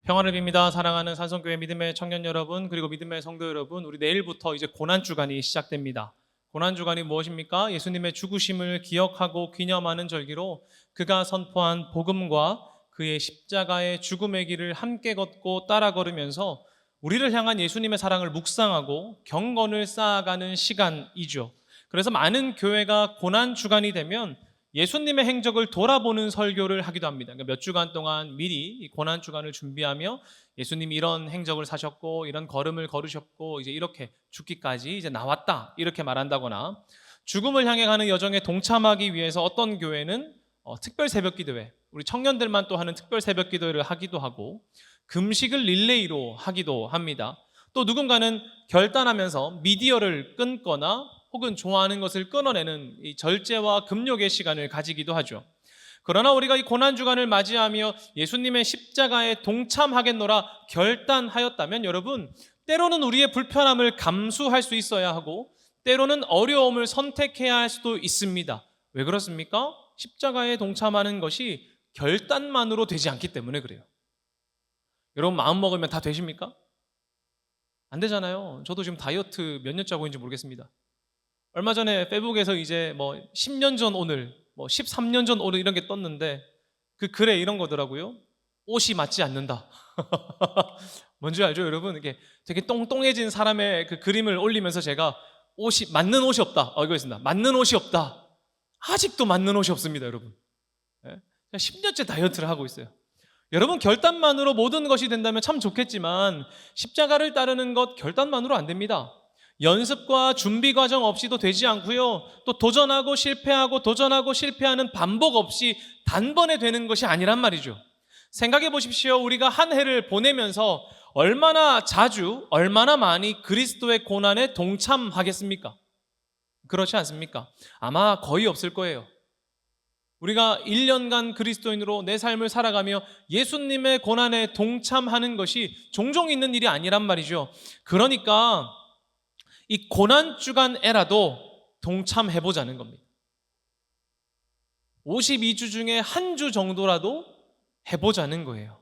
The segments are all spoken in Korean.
평화를 빕니다. 사랑하는 산성교회 믿음의 청년 여러분, 그리고 믿음의 성도 여러분, 우리 내일부터 이제 고난주간이 시작됩니다. 고난주간이 무엇입니까? 예수님의 죽으심을 기억하고 기념하는 절기로 그가 선포한 복음과 그의 십자가의 죽음의 길을 함께 걷고 따라 걸으면서 우리를 향한 예수님의 사랑을 묵상하고 경건을 쌓아가는 시간이죠. 그래서 많은 교회가 고난주간이 되면 예수님의 행적을 돌아보는 설교를 하기도 합니다. 그러니까 몇 주간 동안 미리 이 고난주간을 준비하며 예수님이 이런 행적을 사셨고 이런 걸음을 걸으셨고 이제 이렇게 죽기까지 이제 나왔다 이렇게 말한다거나, 죽음을 향해 가는 여정에 동참하기 위해서 어떤 교회는 특별 새벽기도회, 우리 청년들만 또 하는 특별 새벽기도회를 하기도 하고, 금식을 릴레이로 하기도 합니다. 또 누군가는 결단하면서 미디어를 끊거나 혹은 좋아하는 것을 끊어내는 이 절제와 금욕의 시간을 가지기도 하죠. 그러나 우리가 이 고난주간을 맞이하며 예수님의 십자가에 동참하겠노라 결단하였다면, 여러분, 때로는 우리의 불편함을 감수할 수 있어야 하고 때로는 어려움을 선택해야 할 수도 있습니다. 왜 그렇습니까? 십자가에 동참하는 것이 결단만으로 되지 않기 때문에 그래요. 여러분, 마음 먹으면 다 되십니까? 안 되잖아요. 저도 지금 다이어트 몇 년째 하고 있는지 모르겠습니다. 얼마 전에 페북에서 이제 10년 전 오늘, 13년 전 오늘 이런 게 떴는데 그 글에 이런 거더라고요. 옷이 맞지 않는다. 뭔지 알죠, 여러분? 이게 되게 똥똥해진 사람의 그 그림을 올리면서 제가 맞는 옷이 없다. 이거였습니다. 맞는 옷이 없다. 아직도 맞는 옷이 없습니다, 여러분. 10년째 다이어트를 하고 있어요. 여러분, 결단만으로 모든 것이 된다면 참 좋겠지만 십자가를 따르는 것 결단만으로 안 됩니다. 연습과 준비 과정 없이도 되지 않고요. 또 도전하고 실패하고 도전하고 실패하는 반복 없이 단번에 되는 것이 아니란 말이죠. 생각해 보십시오. 우리가 한 해를 보내면서 얼마나 자주, 얼마나 많이 그리스도의 고난에 동참하겠습니까? 그렇지 않습니까? 아마 거의 없을 거예요. 우리가 1년간 그리스도인으로 내 삶을 살아가며 예수님의 고난에 동참하는 것이 종종 있는 일이 아니란 말이죠. 그러니까 이 고난주간에라도 동참해보자는 겁니다. 52주 중에 한 주 정도라도 해보자는 거예요.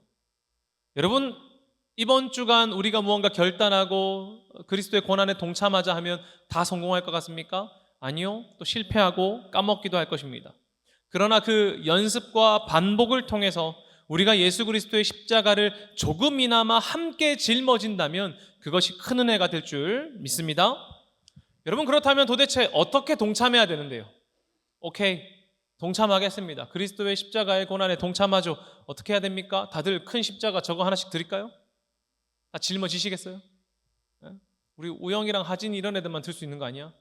여러분, 이번 주간 우리가 무언가 결단하고 그리스도의 고난에 동참하자 하면 다 성공할 것 같습니까? 아니요. 또 실패하고 까먹기도 할 것입니다. 그러나 그 연습과 반복을 통해서 우리가 예수 그리스도의 십자가를 조금이나마 함께 짊어진다면 그것이 큰 은혜가 될 줄 믿습니다. 여러분, 그렇다면 도대체 어떻게 동참해야 되는데요? 오케이, 동참하겠습니다. 그리스도의 십자가의 고난에 동참하죠. 어떻게 해야 됩니까? 다들 큰 십자가 저거 하나씩 드릴까요? 다 짊어지시겠어요? 우리 우영이랑 하진이 이런 애들만 들 수 있는 거 아니야?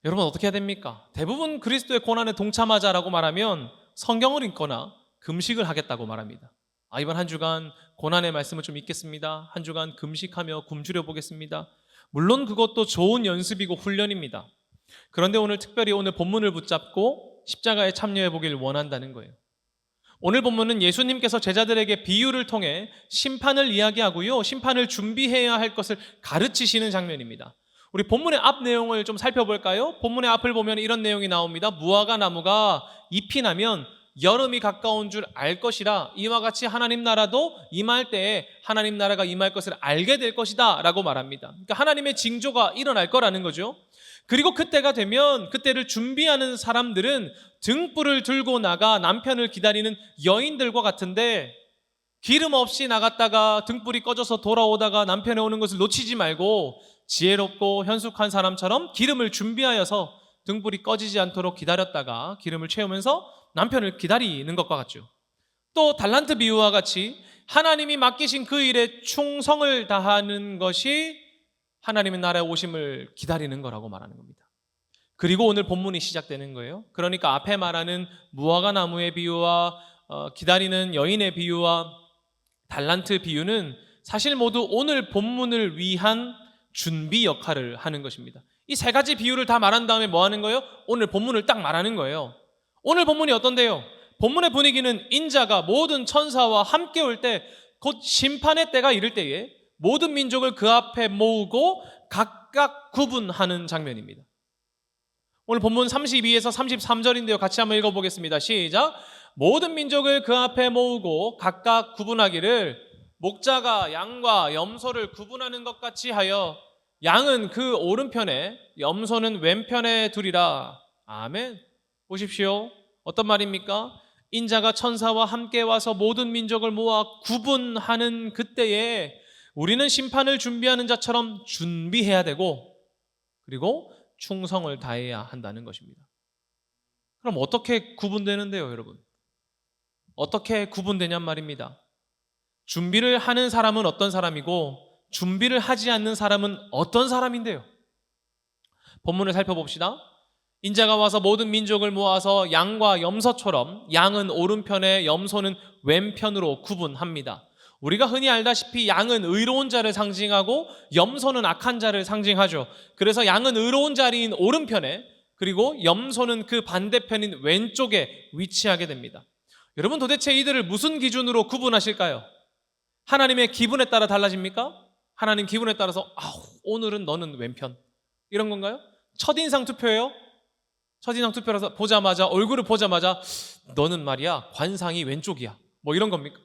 여러분, 어떻게 해야 됩니까? 대부분 그리스도의 고난에 동참하자라고 말하면 성경을 읽거나 금식을 하겠다고 말합니다. 이번 한 주간 고난의 말씀을 좀 읽겠습니다. 한 주간 금식하며 굶주려 보겠습니다. 물론 그것도 좋은 연습이고 훈련입니다. 그런데 오늘 특별히 오늘 본문을 붙잡고 십자가에 참여해 보길 원한다는 거예요. 오늘 본문은 예수님께서 제자들에게 비유를 통해 심판을 이야기하고요, 심판을 준비해야 할 것을 가르치시는 장면입니다. 우리 본문의 앞 내용을 좀 살펴볼까요? 본문의 앞을 보면 이런 내용이 나옵니다. 무화과 나무가 잎이 나면 여름이 가까운 줄 알 것이라, 이와 같이 하나님 나라도 임할 때에 하나님 나라가 임할 것을 알게 될 것이다 라고 말합니다. 그러니까 하나님의 징조가 일어날 거라는 거죠. 그리고 그때가 되면 그때를 준비하는 사람들은 등불을 들고 나가 남편을 기다리는 여인들과 같은데, 기름 없이 나갔다가 등불이 꺼져서 돌아오다가 남편이 오는 것을 놓치지 말고 지혜롭고 현숙한 사람처럼 기름을 준비하여서 등불이 꺼지지 않도록 기다렸다가 기름을 채우면서 남편을 기다리는 것과 같죠. 또 달란트 비유와 같이 하나님이 맡기신 그 일에 충성을 다하는 것이 하나님의 나라에 오심을 기다리는 거라고 말하는 겁니다. 그리고 오늘 본문이 시작되는 거예요. 그러니까 앞에 말하는 무화과 나무의 비유와 기다리는 여인의 비유와 달란트 비유는 사실 모두 오늘 본문을 위한 준비 역할을 하는 것입니다. 이 세 가지 비유를 다 말한 다음에 뭐 하는 거예요? 오늘 본문을 딱 말하는 거예요. 오늘 본문이 어떤데요? 본문의 분위기는 인자가 모든 천사와 함께 올 때, 곧 심판의 때가 이를 때에 모든 민족을 그 앞에 모으고 각각 구분하는 장면입니다. 오늘 본문 32에서 33절인데요. 같이 한번 읽어보겠습니다. 시작. 모든 민족을 그 앞에 모으고 각각 구분하기를 목자가 양과 염소를 구분하는 것 같이 하여 양은 그 오른편에 염소는 왼편에 두리라. 아멘. 보십시오. 어떤 말입니까? 인자가 천사와 함께 와서 모든 민족을 모아 구분하는 그때에 우리는 심판을 준비하는 자처럼 준비해야 되고, 그리고 충성을 다해야 한다는 것입니다. 그럼 어떻게 구분되는데요, 여러분? 어떻게 구분되냔 말입니다. 준비를 하는 사람은 어떤 사람이고 준비를 하지 않는 사람은 어떤 사람인데요? 본문을 살펴봅시다. 인자가 와서 모든 민족을 모아서 양과 염소처럼 양은 오른편에 염소는 왼편으로 구분합니다. 우리가 흔히 알다시피 양은 의로운 자를 상징하고 염소는 악한 자를 상징하죠. 그래서 양은 의로운 자리인 오른편에, 그리고 염소는 그 반대편인 왼쪽에 위치하게 됩니다. 여러분, 도대체 이들을 무슨 기준으로 구분하실까요? 하나님의 기분에 따라 달라집니까? 하나님 기분에 따라서 오늘은 너는 왼편, 이런 건가요? 첫인상 투표예요? 첫인상 투표라서 보자마자, 얼굴을 보자마자 너는 말이야 관상이 왼쪽이야, 뭐 이런 겁니까?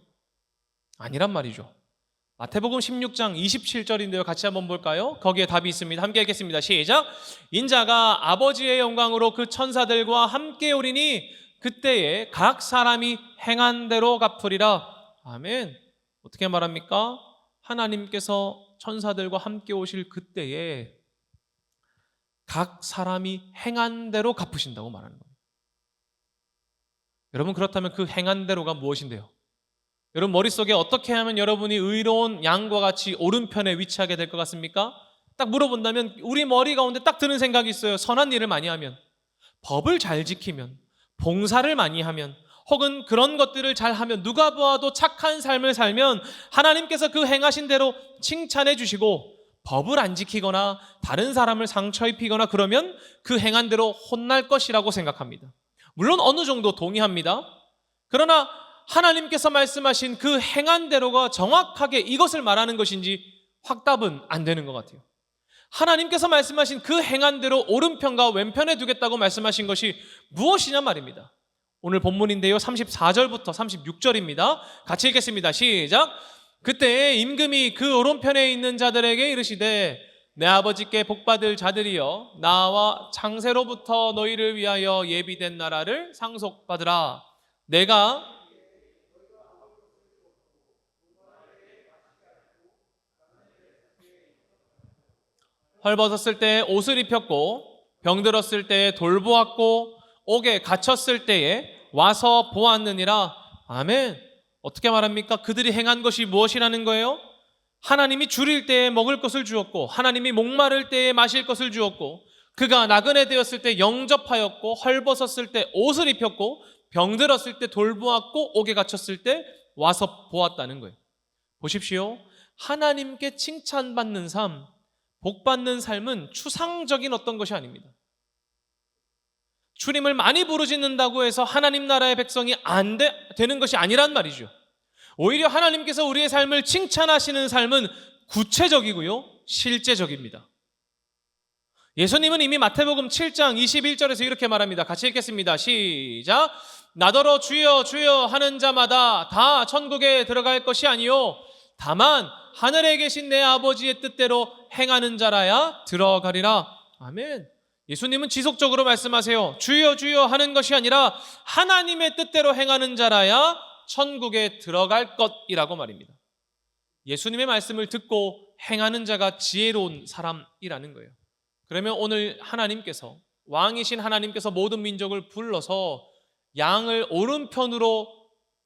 아니란 말이죠. 마태복음 16장 27절인데요. 같이 한번 볼까요? 거기에 답이 있습니다. 함께 읽겠습니다. 시작. 인자가 아버지의 영광으로 그 천사들과 함께 오리니 그때에 각 사람이 행한 대로 갚으리라. 아멘. 어떻게 말합니까? 하나님께서 천사들과 함께 오실 그때에 각 사람이 행한 대로 갚으신다고 말하는 겁니다. 여러분, 그렇다면 그 행한 대로가 무엇인데요? 여러분 머릿속에 어떻게 하면 여러분이 의로운 양과 같이 오른편에 위치하게 될 것 같습니까? 딱 물어본다면 우리 머리 가운데 딱 드는 생각이 있어요. 선한 일을 많이 하면, 법을 잘 지키면, 봉사를 많이 하면, 혹은 그런 것들을 잘 하면, 누가 보아도 착한 삶을 살면 하나님께서 그 행하신 대로 칭찬해 주시고, 법을 안 지키거나 다른 사람을 상처 입히거나 그러면 그 행한 대로 혼날 것이라고 생각합니다. 물론 어느 정도 동의합니다. 그러나 하나님께서 말씀하신 그 행한 대로가 정확하게 이것을 말하는 것인지 확답은 안 되는 것 같아요. 하나님께서 말씀하신 그 행한 대로 오른편과 왼편에 두겠다고 말씀하신 것이 무엇이냐 말입니다. 오늘 본문인데요, 34절부터 36절입니다. 같이 읽겠습니다. 시작. 그때 임금이 그 오른편에 있는 자들에게 이르시되 내 아버지께 복받을 자들이여 나와 창세로부터 너희를 위하여 예비된 나라를 상속받으라. 내가 헐벗었을 때 옷을 입혔고 병들었을 때에 돌보았고 옥에 갇혔을 때에 와서 보았느니라. 아멘. 어떻게 말합니까? 그들이 행한 것이 무엇이라는 거예요? 하나님이 줄일 때에 먹을 것을 주었고, 하나님이 목마를 때에 마실 것을 주었고, 그가 나그네 되었을 때 영접하였고, 헐벗었을 때 옷을 입혔고, 병들었을 때 돌보았고, 옥에 갇혔을 때 와서 보았다는 거예요. 보십시오. 하나님께 칭찬받는 삶, 복받는 삶은 추상적인 어떤 것이 아닙니다. 주님을 많이 부르짖는다고 해서 하나님 나라의 백성이 안 되는 것이 아니란 말이죠. 오히려 하나님께서 우리의 삶을 칭찬하시는 삶은 구체적이고요, 실제적입니다. 예수님은 이미 마태복음 7장 21절에서 이렇게 말합니다. 같이 읽겠습니다. 시작. 나더러 주여 주여 하는 자마다 다 천국에 들어갈 것이 아니요 다만 하늘에 계신 내 아버지의 뜻대로 행하는 자라야 들어가리라. 아멘. 예수님은 지속적으로 말씀하세요. 주여 주여 하는 것이 아니라 하나님의 뜻대로 행하는 자라야 천국에 들어갈 것이라고 말입니다. 예수님의 말씀을 듣고 행하는 자가 지혜로운 사람이라는 거예요. 그러면 오늘 하나님께서, 왕이신 하나님께서 모든 민족을 불러서 양을 오른편으로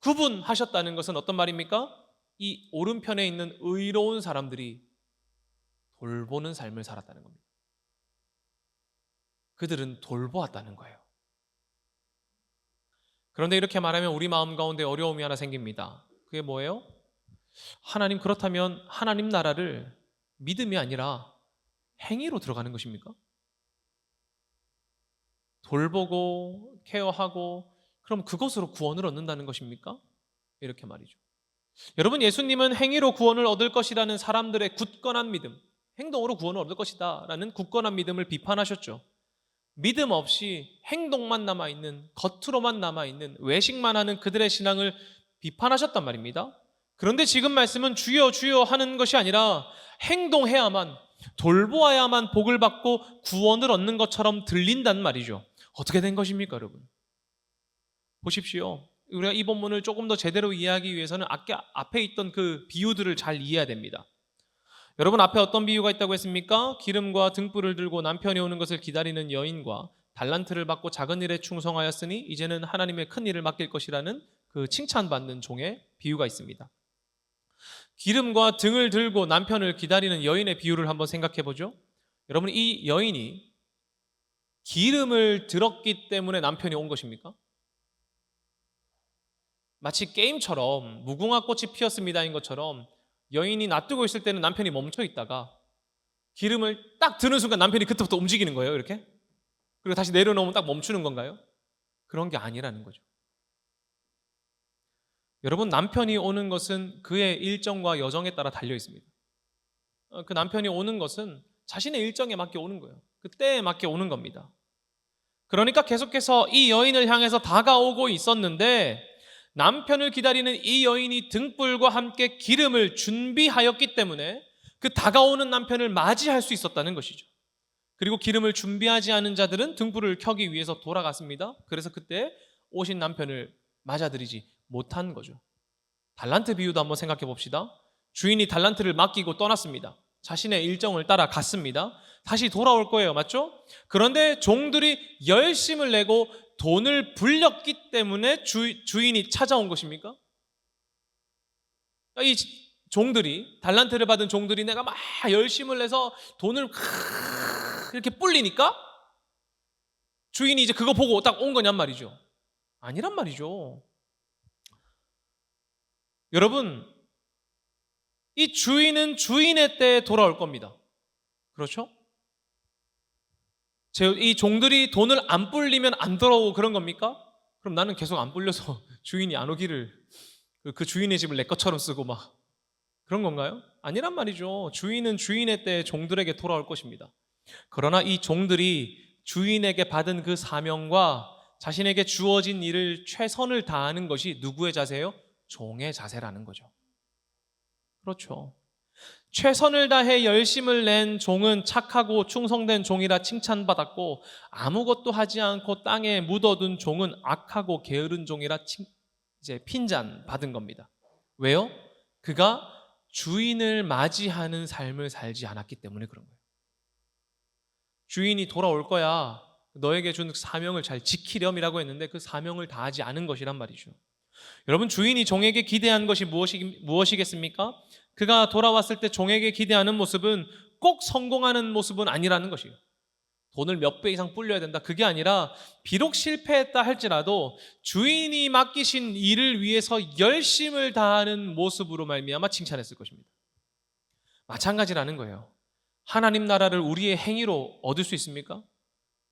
구분하셨다는 것은 어떤 말입니까? 이 오른편에 있는 의로운 사람들이 돌보는 삶을 살았다는 겁니다. 그들은 돌보았다는 거예요. 그런데 이렇게 말하면 우리 마음 가운데 어려움이 하나 생깁니다. 그게 뭐예요? 하나님, 그렇다면 하나님 나라를 믿음이 아니라 행위로 들어가는 것입니까? 돌보고 케어하고 그럼 그것으로 구원을 얻는다는 것입니까? 이렇게 말이죠. 여러분, 예수님은 행위로 구원을 얻을 것이라는 사람들의 굳건한 믿음, 행동으로 구원을 얻을 것이다 라는 굳건한 믿음을 비판하셨죠. 믿음 없이 행동만 남아있는, 겉으로만 남아있는, 외식만 하는 그들의 신앙을 비판하셨단 말입니다. 그런데 지금 말씀은 주여 주여 하는 것이 아니라 행동해야만, 돌보아야만 복을 받고 구원을 얻는 것처럼 들린단 말이죠. 어떻게 된 것입니까, 여러분? 보십시오. 우리가 이 본문을 조금 더 제대로 이해하기 위해서는 앞에 있던 그 비유들을 잘 이해해야 됩니다. 여러분, 앞에 어떤 비유가 있다고 했습니까? 기름과 등불을 들고 남편이 오는 것을 기다리는 여인과 달란트를 받고 작은 일에 충성하였으니 이제는 하나님의 큰 일을 맡길 것이라는 그 칭찬받는 종의 비유가 있습니다. 기름과 등을 들고 남편을 기다리는 여인의 비유를 한번 생각해 보죠. 여러분, 이 여인이 기름을 들었기 때문에 남편이 온 것입니까? 마치 게임처럼 무궁화 꽃이 피었습니다인 것처럼 여인이 놔두고 있을 때는 남편이 멈춰 있다가 기름을 딱 드는 순간 남편이 그때부터 움직이는 거예요, 이렇게? 그리고 다시 내려놓으면 딱 멈추는 건가요? 그런 게 아니라는 거죠. 여러분, 남편이 오는 것은 그의 일정과 여정에 따라 달려 있습니다. 그 남편이 오는 것은 자신의 일정에 맞게 오는 거예요. 그 때에 맞게 오는 겁니다. 그러니까 계속해서 이 여인을 향해서 다가오고 있었는데 남편을 기다리는 이 여인이 등불과 함께 기름을 준비하였기 때문에 그 다가오는 남편을 맞이할 수 있었다는 것이죠. 그리고 기름을 준비하지 않은 자들은 등불을 켜기 위해서 돌아갔습니다. 그래서 그때 오신 남편을 맞아들이지 못한 거죠. 달란트 비유도 한번 생각해 봅시다. 주인이 달란트를 맡기고 떠났습니다. 자신의 일정을 따라 갔습니다. 다시 돌아올 거예요, 맞죠? 그런데 종들이 열심을 내고 돈을 불렸기 때문에 주인이 찾아온 것입니까? 이 종들이, 달란트를 받은 종들이 내가 막 열심을 내서 돈을 이렇게 불리니까 주인이 이제 그거 보고 딱 온 거냔 말이죠. 아니란 말이죠. 여러분, 이 주인은 주인의 때에 돌아올 겁니다. 그렇죠? 이 종들이 돈을 안 불리면 안 돌아오고 그런 겁니까? 그럼 나는 계속 안 불려서 주인이 안 오기를 그 주인의 집을 내 것처럼 쓰고 막 그런 건가요? 아니란 말이죠. 주인은 주인의 때에 종들에게 돌아올 것입니다. 그러나 이 종들이 주인에게 받은 그 사명과 자신에게 주어진 일을 최선을 다하는 것이 누구의 자세예요? 종의 자세라는 거죠. 그렇죠. 최선을 다해 열심을 낸 종은 착하고 충성된 종이라 칭찬받았고 아무것도 하지 않고 땅에 묻어둔 종은 악하고 게으른 종이라 이제 핀잔받은 겁니다. 왜요? 그가 주인을 맞이하는 삶을 살지 않았기 때문에 그런 거예요. 주인이 돌아올 거야. 너에게 준 사명을 잘 지키렴이라고 했는데 그 사명을 다하지 않은 것이란 말이죠. 여러분, 주인이 종에게 기대한 것이 무엇이겠습니까? 그가 돌아왔을 때 종에게 기대하는 모습은 꼭 성공하는 모습은 아니라는 것이에요. 돈을 몇 배 이상 불려야 된다. 그게 아니라 비록 실패했다 할지라도 주인이 맡기신 일을 위해서 열심을 다하는 모습으로 말미암아 칭찬했을 것입니다. 마찬가지라는 거예요. 하나님 나라를 우리의 행위로 얻을 수 있습니까?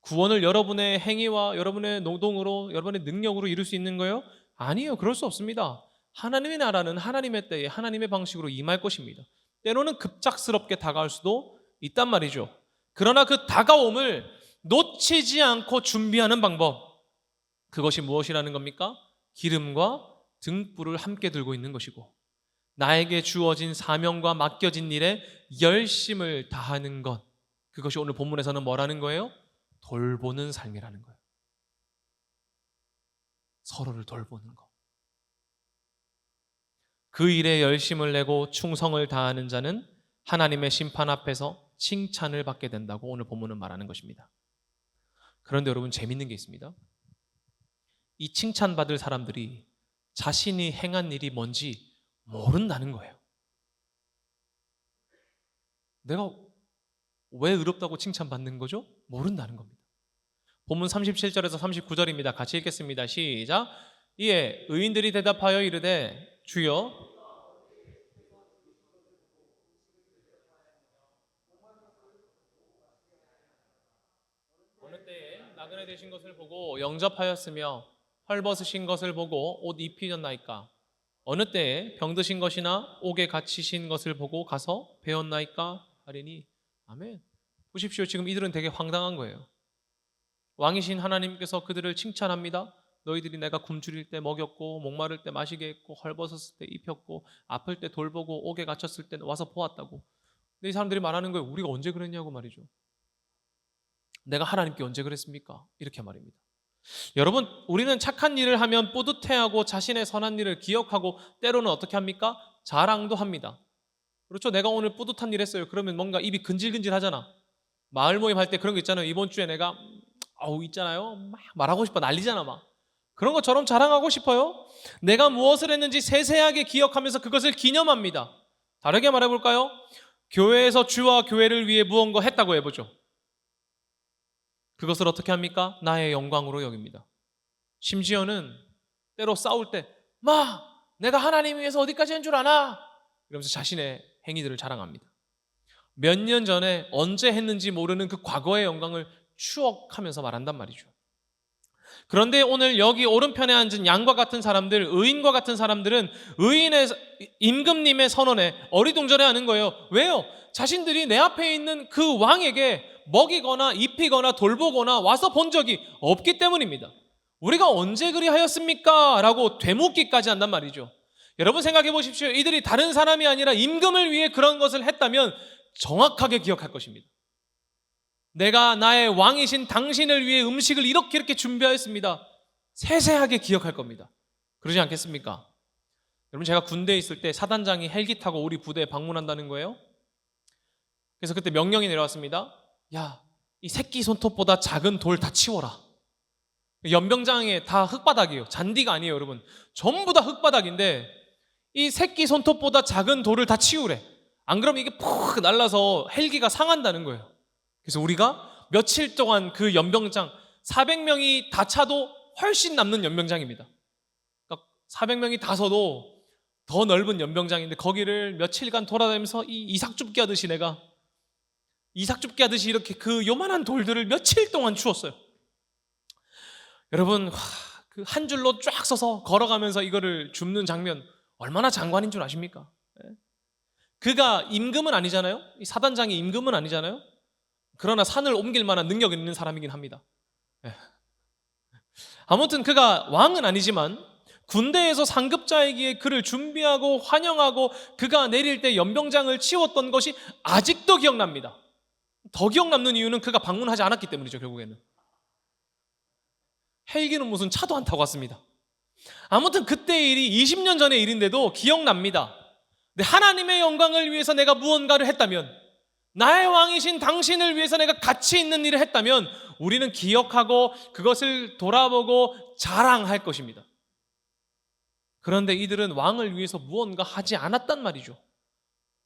구원을 여러분의 행위와 여러분의 노동으로, 여러분의 능력으로 이룰 수 있는 거예요? 아니에요. 그럴 수 없습니다. 하나님의 나라는 하나님의 때에 하나님의 방식으로 임할 것입니다. 때로는 급작스럽게 다가올 수도 있단 말이죠. 그러나 그 다가옴을 놓치지 않고 준비하는 방법, 그것이 무엇이라는 겁니까? 기름과 등불을 함께 들고 있는 것이고 나에게 주어진 사명과 맡겨진 일에 열심을 다하는 것, 그것이 오늘 본문에서는 뭐라는 거예요? 돌보는 삶이라는 거예요. 서로를 돌보는 것. 그 일에 열심을 내고 충성을 다하는 자는 하나님의 심판 앞에서 칭찬을 받게 된다고 오늘 본문은 말하는 것입니다. 그런데 여러분, 재밌는 게 있습니다. 이 칭찬받을 사람들이 자신이 행한 일이 뭔지 모른다는 거예요. 내가 왜 의롭다고 칭찬받는 거죠? 모른다는 겁니다. 본문 37절에서 39절입니다. 같이 읽겠습니다. 시작. 이에 의인들이 대답하여 이르되 주여 어느 때에 나그네 되신 것을 보고 영접하였으며 헐벗으신 것을 보고 옷 입히셨나이까? 어느 때에 병드신 것이나 옥에 갇히신 것을 보고 가서 배웠나이까? 하리니 아멘. 보십시오. 지금 이들은 되게 황당한 거예요. 왕이신 하나님께서 그들을 칭찬합니다. 너희들이 내가 굶주릴 때 먹였고 목마를 때 마시게 했고 헐벗었을 때 입혔고 아플 때 돌보고 옥에 갇혔을 때 와서 보았다고. 근데 이 사람들이 말하는 거예요. 우리가 언제 그랬냐고 말이죠. 내가 하나님께 언제 그랬습니까? 이렇게 말입니다. 여러분, 우리는 착한 일을 하면 뿌듯해하고 자신의 선한 일을 기억하고 때로는 어떻게 합니까? 자랑도 합니다. 그렇죠? 내가 오늘 뿌듯한 일 했어요. 그러면 뭔가 입이 근질근질 하잖아. 마을 모임 할 때 그런 거 있잖아요. 이번 주에 내가 있잖아요. 막 말하고 싶어 난리잖아 막. 그런 것처럼 자랑하고 싶어요. 내가 무엇을 했는지 세세하게 기억하면서 그것을 기념합니다. 다르게 말해볼까요? 교회에서 주와 교회를 위해 무언가 했다고 해보죠. 그것을 어떻게 합니까? 나의 영광으로 여깁니다. 심지어는 때로 싸울 때 내가 하나님 위해서 어디까지 한 줄 아나? 이러면서 자신의 행위들을 자랑합니다. 몇 년 전에 언제 했는지 모르는 그 과거의 영광을 추억하면서 말한단 말이죠. 그런데 오늘 여기 오른편에 앉은 양과 같은 사람들, 의인과 같은 사람들은 의인의 임금님의 선언에 어리둥절해하는 거예요. 왜요? 자신들이 내 앞에 있는 그 왕에게 먹이거나 입히거나 돌보거나 와서 본 적이 없기 때문입니다. 우리가 언제 그리하였습니까? 라고 되묻기까지 한단 말이죠. 여러분 생각해 보십시오. 이들이 다른 사람이 아니라 임금을 위해 그런 것을 했다면 정확하게 기억할 것입니다. 내가 나의 왕이신 당신을 위해 음식을 이렇게 준비하였습니다. 세세하게 기억할 겁니다. 그러지 않겠습니까? 여러분, 제가 군대에 있을 때 사단장이 헬기 타고 우리 부대에 방문한다는 거예요. 그래서 그때 명령이 내려왔습니다. 야, 이 새끼 손톱보다 작은 돌 다 치워라. 연병장에 다 흙바닥이에요. 잔디가 아니에요, 여러분. 전부 다 흙바닥인데 이 새끼 손톱보다 작은 돌을 다 치우래. 안 그러면 이게 푹 날라서 헬기가 상한다는 거예요. 그래서 우리가 며칠 동안 그 연병장 400명이 다 차도 훨씬 남는 연병장입니다. 그러니까 400명이 다 서도 더 넓은 연병장인데 거기를 며칠간 돌아다니면서 이 이삭줍기 하듯이 내가 이삭줍기 하듯이 이렇게 그 요만한 돌들을 며칠 동안 추웠어요. 여러분, 그 한 줄로 쫙 서서 걸어가면서 이거를 줍는 장면 얼마나 장관인 줄 아십니까? 그가 임금은 아니잖아요. 이 사단장이 임금은 아니잖아요. 그러나 산을 옮길 만한 능력이 있는 사람이긴 합니다. 아무튼 그가 왕은 아니지만 군대에서 상급자이기에 그를 준비하고 환영하고 그가 내릴 때 연병장을 치웠던 것이 아직도 기억납니다. 더 기억남는 이유는 그가 방문하지 않았기 때문이죠. 결국에는 헬기는 무슨 차도 안 타고 왔습니다. 아무튼 그때의 일이 20년 전의 일인데도 기억납니다. 근데 하나님의 영광을 위해서 내가 무언가를 했다면, 나의 왕이신 당신을 위해서 내가 가치 있는 일을 했다면 우리는 기억하고 그것을 돌아보고 자랑할 것입니다. 그런데 이들은 왕을 위해서 무언가 하지 않았단 말이죠.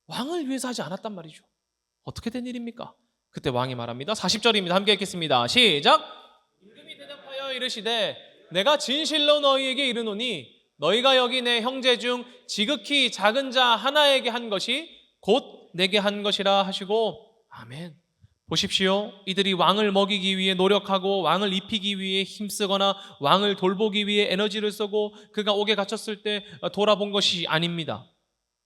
왕을 위해서 하지 않았단 말이죠. 어떻게 된 일입니까? 그때 왕이 말합니다. 40절입니다. 함께 읽겠습니다. 시작. 임금이 대답하여 이르시되 내가 진실로 너희에게 이르노니 너희가 여기 내 형제 중 지극히 작은 자 하나에게 한 것이 곧 내게 한 것이라 하시고 아멘. 보십시오. 이들이 왕을 먹이기 위해 노력하고 왕을 입히기 위해 힘쓰거나 왕을 돌보기 위해 에너지를 쓰고 그가 옥에 갇혔을 때 돌아본 것이 아닙니다.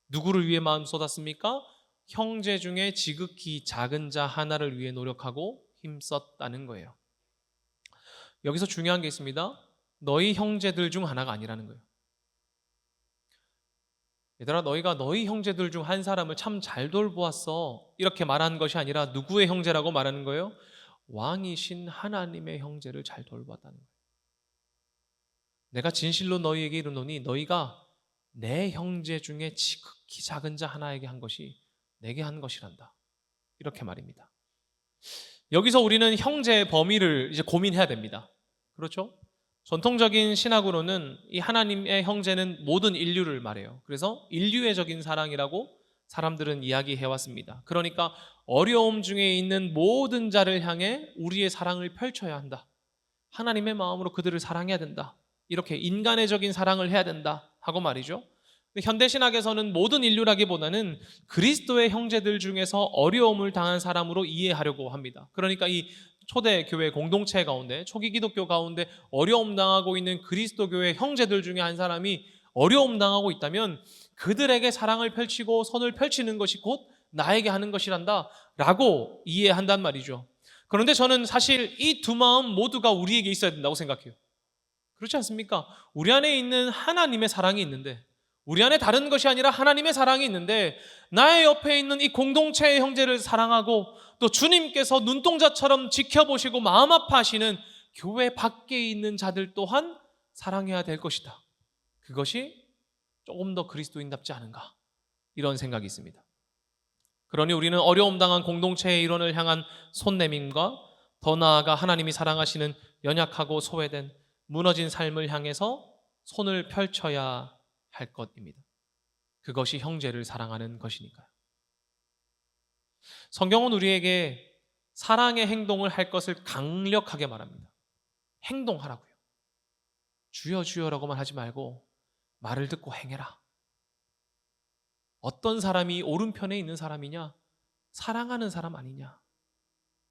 누구를 위해 마음 쏟았습니까? 형제 중에 지극히 작은 자 하나를 위해 노력하고 힘썼다는 거예요. 여기서 중요한 게 있습니다. 너희 형제들 중 하나가 아니라는 거예요. 얘들아, 너희가 너희 형제들 중 한 사람을 참 잘 돌보았어 이렇게 말한 것이 아니라 누구의 형제라고 말하는 거예요? 왕이신 하나님의 형제를 잘 돌보았다는 거예요. 내가 진실로 너희에게 이르노니 너희가 내 형제 중에 지극히 작은 자 하나에게 한 것이 내게 한 것이란다. 이렇게 말입니다. 여기서 우리는 형제의 범위를 이제 고민해야 됩니다. 그렇죠? 전통적인 신학으로는 이 하나님의 형제는 모든 인류를 말해요. 그래서 인류애적인 사랑이라고 사람들은 이야기해왔습니다. 그러니까 어려움 중에 있는 모든 자를 향해 우리의 사랑을 펼쳐야 한다. 하나님의 마음으로 그들을 사랑해야 된다. 이렇게 인간애적인 사랑을 해야 된다 하고 말이죠. 근데 현대신학에서는 모든 인류라기보다는 그리스도의 형제들 중에서 어려움을 당한 사람으로 이해하려고 합니다. 그러니까 이 초대 교회 공동체 가운데, 초기 기독교 가운데 어려움 당하고 있는 그리스도 교회 형제들 중에 한 사람이 어려움 당하고 있다면 그들에게 사랑을 펼치고 선을 펼치는 것이 곧 나에게 하는 것이란다 라고 이해한단 말이죠. 그런데 저는 사실 이 두 마음 모두가 우리에게 있어야 된다고 생각해요. 그렇지 않습니까? 우리 안에 있는 하나님의 사랑이 있는데, 우리 안에 다른 것이 아니라 하나님의 사랑이 있는데, 나의 옆에 있는 이 공동체의 형제를 사랑하고 또 주님께서 눈동자처럼 지켜보시고 마음 아파하시는 교회 밖에 있는 자들 또한 사랑해야 될 것이다. 그것이 조금 더 그리스도인답지 않은가, 이런 생각이 있습니다. 그러니 우리는 어려움 당한 공동체의 일원을 향한 손내밈과 더 나아가 하나님이 사랑하시는 연약하고 소외된 무너진 삶을 향해서 손을 펼쳐야 할 것입니다. 그것이 형제를 사랑하는 것이니까요. 성경은 우리에게 사랑의 행동을 할 것을 강력하게 말합니다. 행동하라고요. 주여 주여라고만 하지 말고 말을 듣고 행해라. 어떤 사람이 오른편에 있는 사람이냐? 사랑하는 사람 아니냐?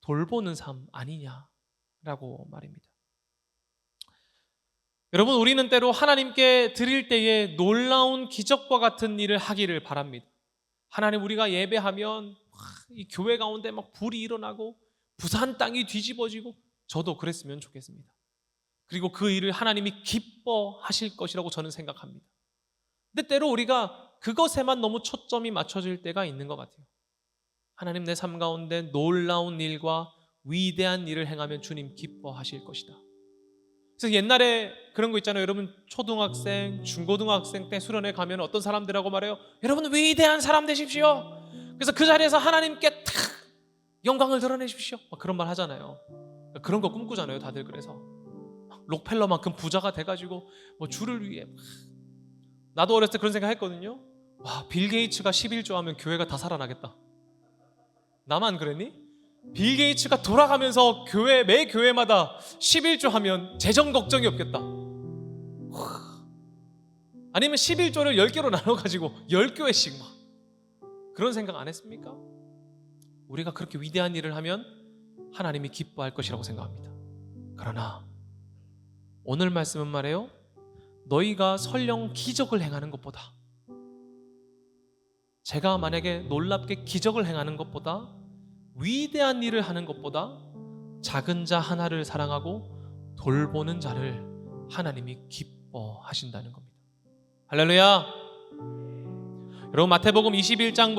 돌보는 삶 아니냐라고 말입니다. 여러분, 우리는 때로 하나님께 드릴 때에 놀라운 기적과 같은 일을 하기를 바랍니다. 하나님, 우리가 예배하면 이 교회 가운데 막 불이 일어나고 부산 땅이 뒤집어지고, 저도 그랬으면 좋겠습니다. 그리고 그 일을 하나님이 기뻐하실 것이라고 저는 생각합니다. 근데 때로 우리가 그것에만 너무 초점이 맞춰질 때가 있는 것 같아요. 하나님, 내 삶 가운데 놀라운 일과 위대한 일을 행하면 주님 기뻐하실 것이다. 그래서 옛날에 그런 거 있잖아요. 여러분, 초등학생, 중고등학생 때 수련회 가면 어떤 사람들하고 말해요. 여러분, 위대한 사람 되십시오. 그래서 그 자리에서 하나님께 탁 영광을 드러내십시오. 그런 말 하잖아요. 그런 거 꿈꾸잖아요, 다들. 그래서 록펠러만큼 부자가 돼가지고 주를 위해. 나도 어렸을 때 그런 생각 했거든요. 와, 빌 게이츠가 11조 하면 교회가 다 살아나겠다. 나만 그랬니? 빌 게이츠가 돌아가면서 매 교회마다 11조 하면 재정 걱정이 없겠다. 아니면 11조를 10개로 나눠가지고 10교회씩 막. 그런 생각 안 했습니까? 우리가 그렇게 위대한 일을 하면 하나님이 기뻐할 것이라고 생각합니다. 그러나 오늘 말씀은 말해요. 너희가 설령 기적을 행하는 것보다, 제가 만약에 놀랍게 기적을 행하는 것보다, 위대한 일을 하는 것보다 작은 자 하나를 사랑하고 돌보는 자를 하나님이 기뻐하신다는 겁니다. 할렐루야. 여러분, 마태복음 7장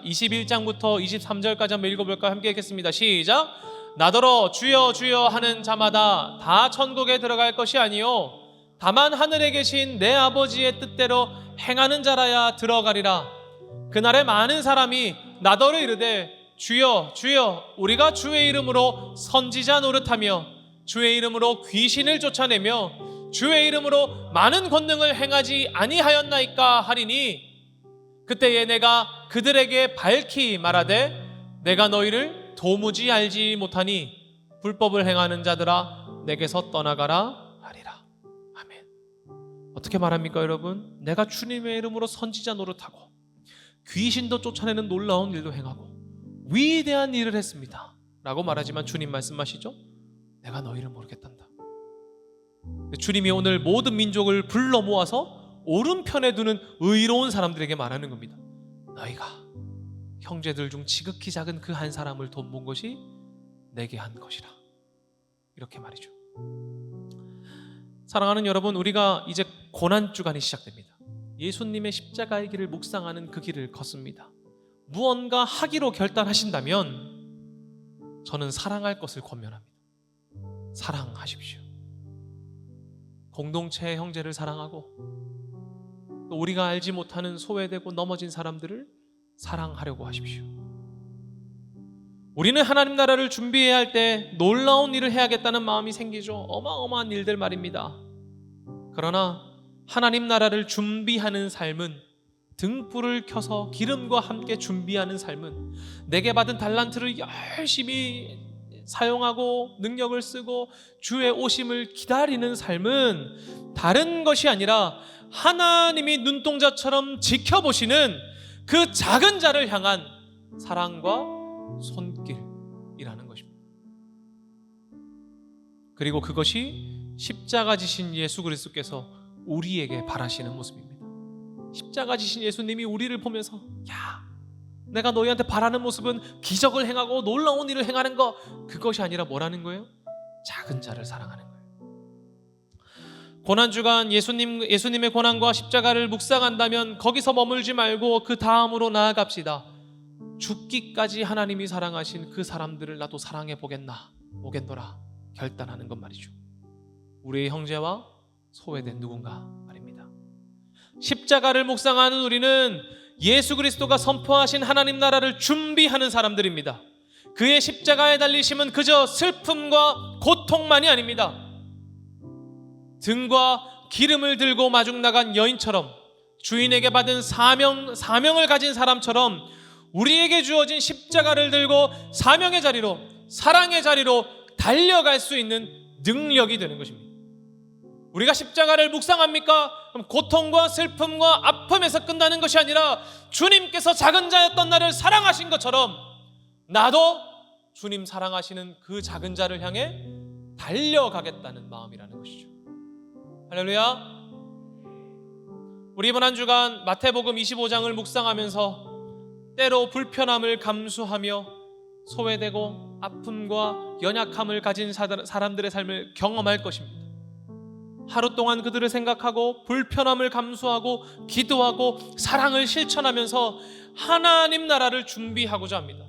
21장부터 23절까지 한번 읽어볼까요? 함께 읽겠습니다. 시작. 나더러 주여 주여 하는 자마다 다 천국에 들어갈 것이 아니요 다만 하늘에 계신 내 아버지의 뜻대로 행하는 자라야 들어가리라. 그날에 많은 사람이 나더러 이르되 주여 주여 우리가 주의 이름으로 선지자 노릇하며 주의 이름으로 귀신을 쫓아내며 주의 이름으로 많은 권능을 행하지 아니하였나이까 하리니, 그때에 내가 그들에게 밝히 말하되 내가 너희를 도무지 알지 못하니 불법을 행하는 자들아 내게서 떠나가라 하리라. 아멘. 어떻게 말합니까, 여러분? 내가 주님의 이름으로 선지자 노릇하고 귀신도 쫓아내는 놀라운 일도 행하고 위대한 일을 했습니다 라고 말하지만 주님 말씀하시죠? 내가 너희를 모르겠단다. 주님이 오늘 모든 민족을 불러 모아서 오른편에 두는 의로운 사람들에게 말하는 겁니다. 너희가 형제들 중 지극히 작은 그 한 사람을 돕는 것이 내게 한 것이라. 이렇게 말이죠. 사랑하는 여러분, 우리가 이제 고난주간이 시작됩니다. 예수님의 십자가의 길을 묵상하는 그 길을 걷습니다. 무언가 하기로 결단하신다면 저는 사랑할 것을 권면합니다. 사랑하십시오. 공동체의 형제를 사랑하고 또 우리가 알지 못하는 소외되고 넘어진 사람들을 사랑하려고 하십시오. 우리는 하나님 나라를 준비해야 할 때 놀라운 일을 해야겠다는 마음이 생기죠. 어마어마한 일들 말입니다. 그러나 하나님 나라를 준비하는 삶은, 등불을 켜서 기름과 함께 준비하는 삶은, 내게 받은 달란트를 열심히 사용하고 능력을 쓰고 주의 오심을 기다리는 삶은 다른 것이 아니라 하나님이 눈동자처럼 지켜보시는 그 작은 자를 향한 사랑과 손길이라는 것입니다. 그리고 그것이 십자가 지신 예수 그리스도께서 우리에게 바라시는 모습입니다. 십자가 지신 예수님이 우리를 보면서 야, 내가 너희한테 바라는 모습은 기적을 행하고 놀라운 일을 행하는 거, 그것이 아니라 뭐라는 거예요? 작은 자를 사랑하는 거예요. 고난주간 예수님의 고난과 십자가를 묵상한다면 거기서 머물지 말고 그 다음으로 나아갑시다. 죽기까지 하나님이 사랑하신 그 사람들을 나도 사랑해 보겠노라 결단하는 것 말이죠. 우리의 형제와 소외된 누군가 말입니다. 십자가를 묵상하는 우리는 예수 그리스도가 선포하신 하나님 나라를 준비하는 사람들입니다. 그의 십자가에 달리심은 그저 슬픔과 고통만이 아닙니다. 등과 기름을 들고 마중 나간 여인처럼, 주인에게 받은 사명을 가진 사람처럼 우리에게 주어진 십자가를 들고 사명의 자리로, 사랑의 자리로 달려갈 수 있는 능력이 되는 것입니다. 우리가 십자가를 묵상합니까? 그럼 고통과 슬픔과 아픔에서 끝나는 것이 아니라 주님께서 작은 자였던 나를 사랑하신 것처럼 나도 주님 사랑하시는 그 작은 자를 향해 달려가겠다는 마음이라는 것이죠. 할렐루야. 우리 이번 한 주간 마태복음 25장을 묵상하면서 때로 불편함을 감수하며 소외되고 아픔과 연약함을 가진 사람들의 삶을 경험할 것입니다. 하루 동안 그들을 생각하고 불편함을 감수하고 기도하고 사랑을 실천하면서 하나님 나라를 준비하고자 합니다.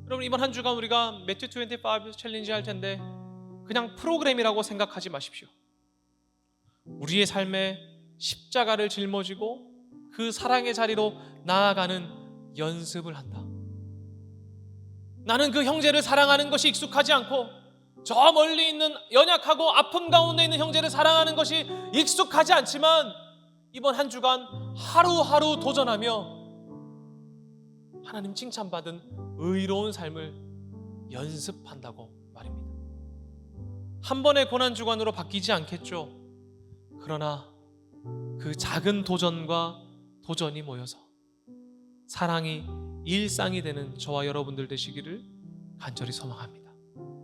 여러분, 이번 한 주간 우리가 매튜 25 챌린지 할 텐데 그냥 프로그램이라고 생각하지 마십시오. 우리의 삶에 십자가를 짊어지고 그 사랑의 자리로 나아가는 연습을 한다. 나는 그 형제를 사랑하는 것이 익숙하지 않고 저 멀리 있는 연약하고 아픔 가운데 있는 형제를 사랑하는 것이 익숙하지 않지만 이번 한 주간 하루하루 도전하며 하나님 칭찬받은 의로운 삶을 연습한다고 말입니다. 한 번의 고난 주간으로 바뀌지 않겠죠. 그러나 그 작은 도전과 도전이 모여서 사랑이 일상이 되는 저와 여러분들 되시기를 간절히 소망합니다.